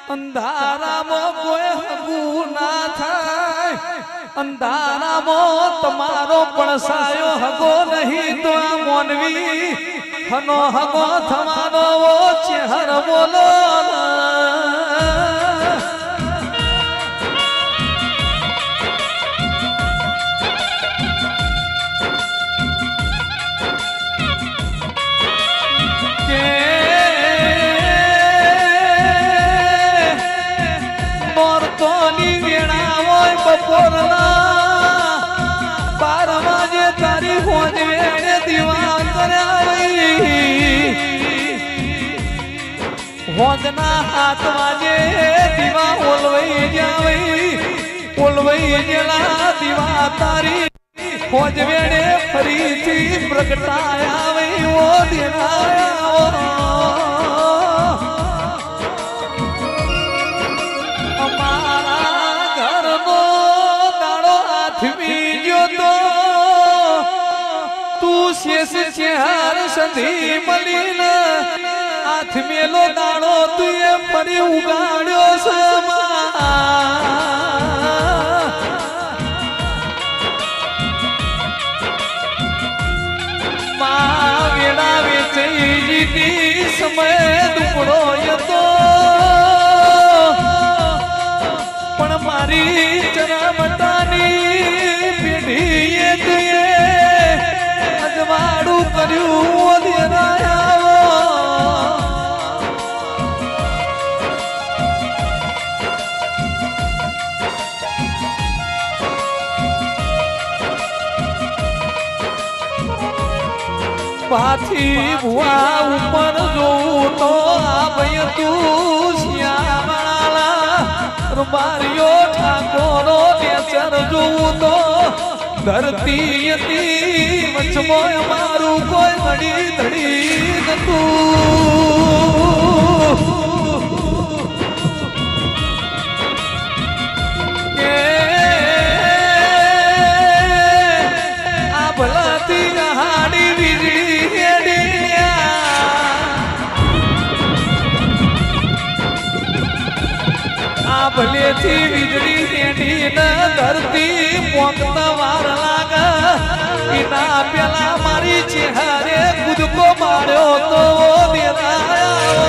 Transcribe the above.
અંધારામાં કોઈ હગું ના થાય, અંધારામાં તમારો પડસાયો હગો નહીં તો આ મોનવી હનો હગો થવાનો ચહેર બોલો હોજના હાથ વાજે દીવા ઓલવાઈ જાવઈ, ઓલવાઈ જેલા દીવા તારી હોજ વેડે ફરીથી પ્રગટાયા વઈ ઓ દેનાયા અમારા ઘરનો દાડો આથમી જોતો તું શેષ ચહેર સંધી મલીને હાથ મેલો દાડો તુએ ફરી ઉગાડ્યો સમા વેડા વેચઈ જીતી સમય દુકડો હતો પણ મારી ચરમટાની પેઢીએ તુએ અજવાડું કર્યું દેરાયા પાછી ભુવા ઉપર જોઉં તો આ ભાઈ તું શ્યામળા રૂપારીઓ ઠાકોરો નેચર જોઉં તો ધરતી હતી વચમાં મારું કોઈ મળી ધડી નતું કે આ ભલાથી હાડી વીજળી ભલેથી વીજળી તેડી ન ધરતી પોકતા વાર લાગે એના પેલા મારી ચહેરે કૂદકો માર્યો તો દેરાયા